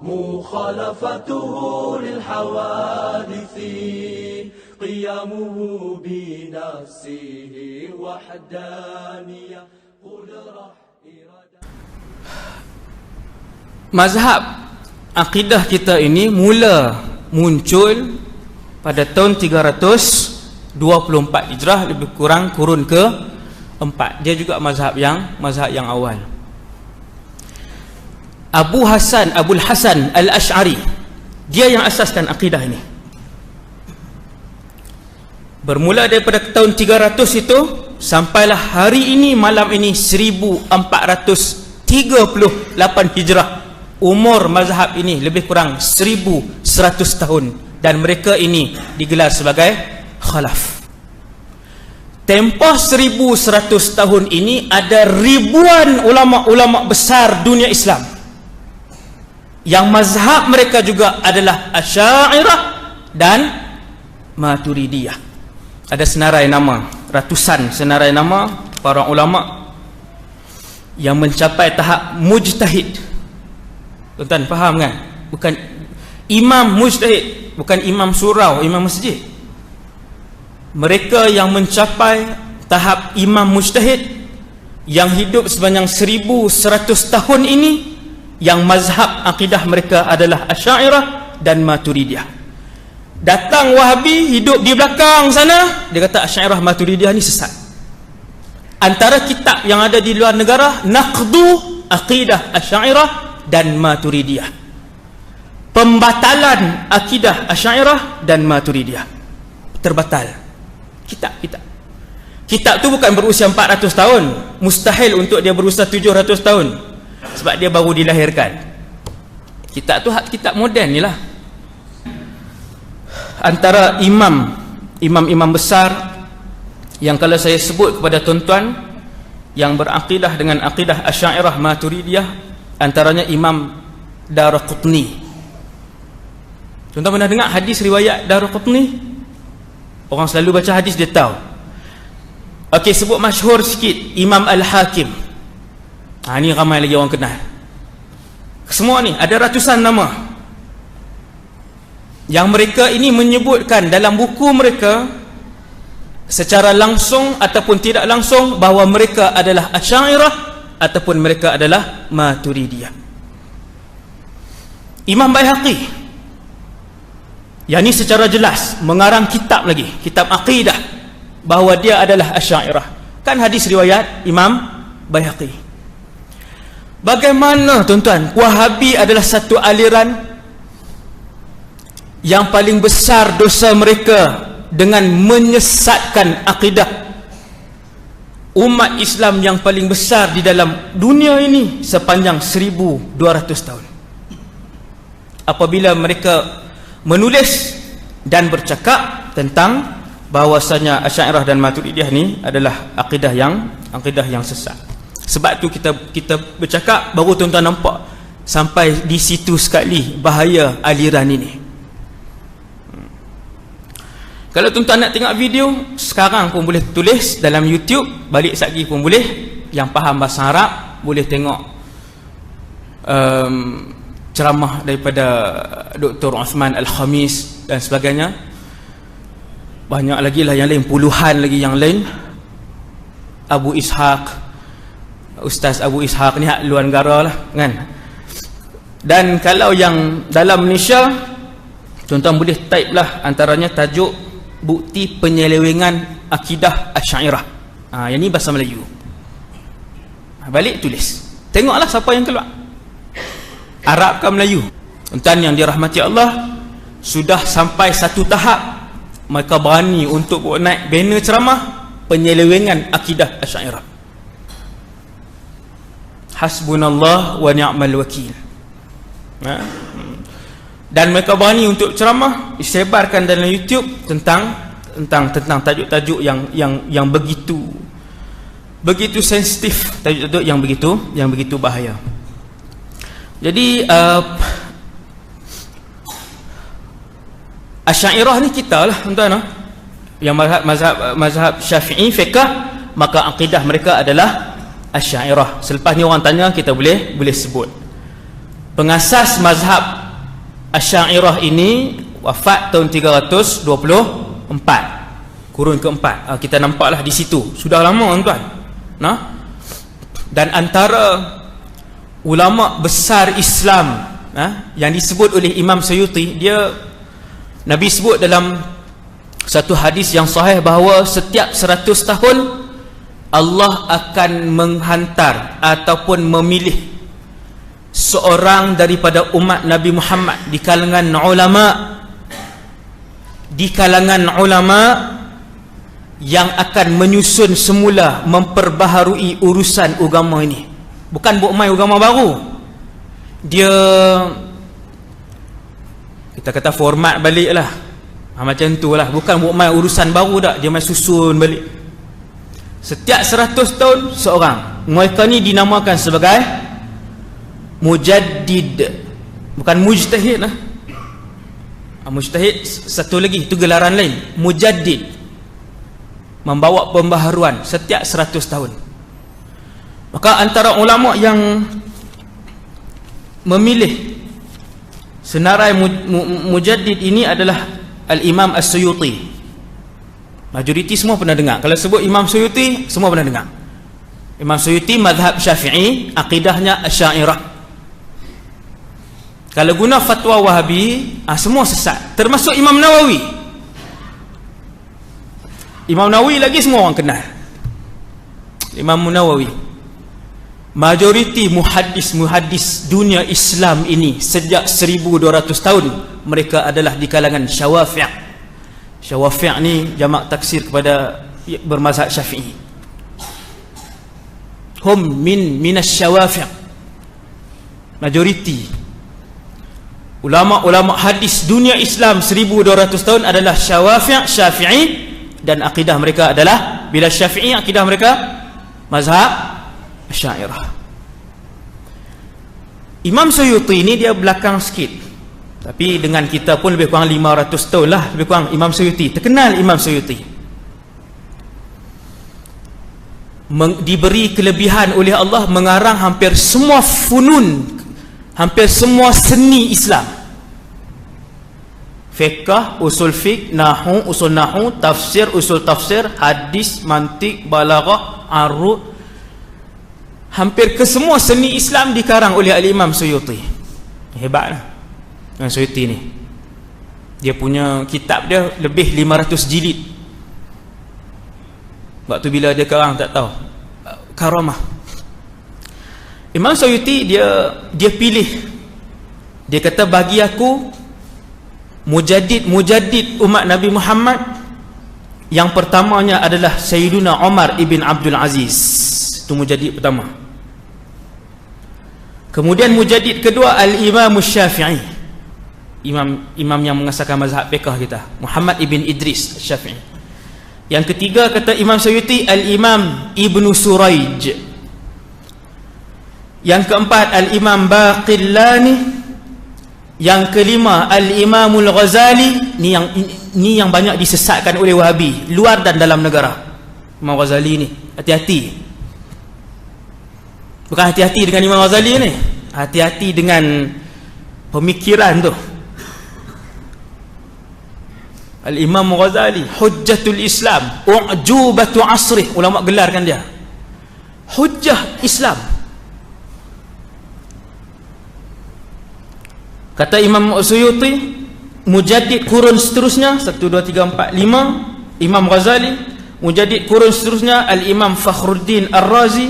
مخالفته للحوادث قيامه بنفسه وحدانية قدرة إرادة. Mazhab akidah kita ini mula muncul pada tahun 324 Hijrah, lebih kurang kurun ke-4. Dia juga mazhab yang awal. Abul Hasan Al-Ash'ari, dia yang asaskan akidah ini. Bermula daripada tahun 300 itu sampailah hari ini, malam ini 1438 Hijrah. Umur mazhab ini lebih kurang 1100 tahun, dan mereka ini digelar sebagai khalaf. Tempoh 1100 tahun ini ada ribuan ulama-ulama besar dunia Islam yang mazhab mereka juga adalah Asy'ariyah dan Maturidiyah. Ada senarai nama, ratusan senarai nama para ulama yang mencapai tahap mujtahid. Tuan-tuan faham kan? Bukan imam mujtahid, bukan imam surau, imam masjid. Mereka yang mencapai tahap imam mujtahid yang hidup sepanjang 1100 tahun ini, yang mazhab akidah mereka adalah Asy'ariyah dan Maturidiyah. Datang Wahabi hidup di belakang sana, dia kata Asy'ariyah Maturidiyah ni sesat. Antara kitab yang ada di luar negara, Naqdu Aqidah Asy'ariyah dan Maturidiyah, pembatalan akidah Asy'ariyah dan Maturidiyah, terbatal. Kitab tu bukan berusia 400 tahun, mustahil untuk dia berusia 700 tahun, sebab dia baru dilahirkan. Kitab tu kitab moden ni lah. Antara imam besar yang kalau saya sebut kepada tuan-tuan yang berakidah dengan akidah Asy'ariyah Maturidiyah, antaranya Imam Daraqutni. Tuan-tuan pernah dengar hadis riwayat Daraqutni? Orang selalu baca hadis, dia tahu. Okey, sebut masyhur sikit, Imam Al-Hakim. Ni ramai lagi orang kenal. Semua ni ada ratusan nama yang mereka ini menyebutkan dalam buku mereka secara langsung ataupun tidak langsung bahawa mereka adalah Asy'ariyah ataupun mereka adalah Maturidiyah. Imam Baihaqi, yang ni secara jelas mengarang kitab lagi, kitab akidah, bahawa dia adalah Asy'ariyah. Kan hadis riwayat Imam Baihaqi. Bagaimana tuan-tuan, Wahabi adalah satu aliran yang paling besar dosa mereka dengan menyesatkan akidah umat Islam yang paling besar di dalam dunia ini sepanjang 1200 tahun. Apabila mereka menulis dan bercakap tentang bahawasanya Asy'ariyah dan Maturidiyah ni adalah akidah yang sesat. Sebab tu kita bercakap, baru tuan-tuan nampak sampai di situ sekali bahaya aliran ini. Kalau tuan-tuan nak tengok video sekarang pun boleh tulis dalam YouTube, balik lagi pun boleh. Yang faham bahasa Arab boleh tengok ceramah daripada Dr. Uthman Al-Khamis dan sebagainya. Banyak lagi lah yang lain, puluhan lagi yang lain. Abu Ishaq, Ustaz Abu Ishaq ni hak luar negara lah kan. Dan kalau yang dalam Malaysia, tuan-tuan boleh type lah, antaranya tajuk Bukti Penyelewengan Akidah Asy'ariyah. Yang ni bahasa Melayu. Balik tulis, tengoklah siapa yang keluar, Arab ke Melayu. Tuan-tuan yang dirahmati Allah, sudah sampai satu tahap mereka berani untuk naik banner ceramah penyelewengan akidah Asy'ariyah. Hasbunallah wa ni'mal wakil. Dan mereka berani untuk ceramah, disebarkan dalam YouTube tentang tajuk-tajuk yang begitu sensitif, tajuk-tajuk yang begitu bahaya. Jadi Asy'ariyah ni kita lah tuan-tuan, yang mazhab Syafi'i fiqh, maka akidah mereka adalah Asy'ariyah. Selepas ni orang tanya, kita boleh sebut. pengasas mazhab Asy'ariyah ini wafat tahun 324, kurun keempat. Kita nampaklah di situ, sudah lama tuan. Dan antara ulama besar Islam yang disebut oleh Imam Suyuti, Nabi sebut dalam satu hadis yang sahih bahawa setiap 100 tahun Allah akan menghantar ataupun memilih seorang daripada umat Nabi Muhammad di kalangan ulama yang akan menyusun semula, memperbaharui urusan agama ini. Bukan buat main agama baru, dia kita kata format balik lah, macam tu lah. Bukan buat main urusan baru dah, dia main susun balik. Setiap 100 tahun seorang. Mereka ni dinamakan sebagai mujaddid, bukan mujtahid lah. Mujtahid satu lagi, itu gelaran lain. Mujaddid, membawa pembaharuan setiap 100 tahun. Maka antara ulama yang memilih senarai mujaddid ini adalah Al-Imam As-Suyuti. Majoriti semua pernah dengar. Kalau sebut Imam Suyuti, semua pernah dengar. Imam Suyuti mazhab Syafi'i, akidahnya Asy'ariyah. Kalau guna fatwa Wahabi, semua sesat, termasuk Imam Nawawi. Imam Nawawi lagi semua orang kenal. Imam Nawawi, majoriti muhaddis dunia Islam ini sejak 1200 tahun, mereka adalah di kalangan Syawafi'. Syawafi' ni jamak taksir kepada bermazhab Syafi'i. Hum minas Syawafi'. Majoriti ulama-ulama hadis dunia Islam 1200 tahun adalah Syafi'i, dan akidah mereka adalah, bila Syafi'i, akidah mereka mazhab Asy'ariyah. Imam Suyuti ini dia belakang sikit, tapi dengan kita pun lebih kurang 500 tahun lah, lebih kurang. Imam Suyuti, terkenal Imam Suyuti, diberi kelebihan oleh Allah mengarang hampir semua funun, hampir semua seni Islam. Fiqh, usul fiqh, nahu, usul nahu, tafsir, usul tafsir, hadis, mantik, balaghah, arud, hampir ke semua seni Islam dikarang oleh Al-Imam Suyuti. Hebatlah Imam Suyuti ni. Dia punya kitab dia lebih 500 jilid. Waktu bila dia karang tak tahu. Karamah. Imam Suyuti dia pilih, dia kata, bagi aku mujaddid umat Nabi Muhammad yang pertamanya adalah Sayyiduna Umar ibn Abdul Aziz. Itu mujaddid pertama. Kemudian mujaddid kedua Al-Imam Syafi'i, imam yang mengasaskan mazhab fiqh kita, Muhammad ibn Idris Syafi'i. Yang ketiga kata Imam Suyuti, Al-Imam Ibnu Suraij. Yang keempat Al-Imam Baqillani. Yang kelima Al-Imamul Ghazali. Ni yang banyak disesatkan oleh Wahabi, luar dan dalam negara. Imam Ghazali ni, hati-hati. Bukan hati-hati dengan Imam Ghazali ni, hati-hati dengan pemikiran tu. Al-Imam Ghazali, Hujjatul Islam, U'jubatu Asrih, ulama gelarkan dia Hujjah Islam. Kata Imam Suyuti, mujaddid kurun seterusnya 1, 2, 3, 4, 5 Imam Ghazali. Mujaddid kurun seterusnya Al-Imam Fakhruddin Ar-Razi.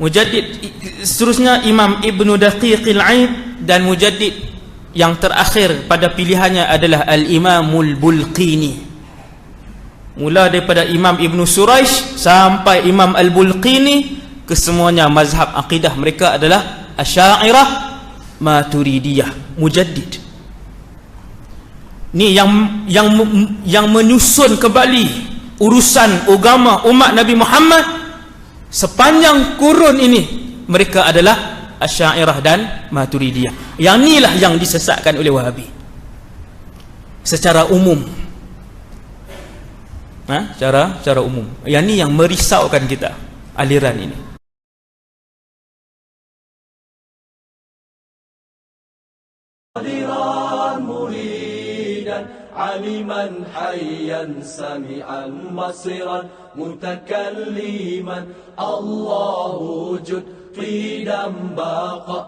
Mujaddid seterusnya Imam Ibnu Daqiqil Aid. Dan mujaddid yang terakhir pada pilihannya adalah Al-Imamul Bulqini. Mula daripada Imam Ibnu Suraish sampai Imam Al-Bulqini, kesemuanya mazhab akidah mereka adalah Asy'ariyah Maturidiyah, mujaddid. Ni yang menyusun kembali urusan agama umat Nabi Muhammad sepanjang kurun ini. Mereka adalah Asy'ariyah dan Maturidiyah. Yang inilah yang disesatkan oleh Wahabi secara umum. Secara umum. Yang ni yang merisaukan kita, aliran ini. قادرا مريدا علما حيا سميعا بصيرا متكلما الله وجود قيدا باقا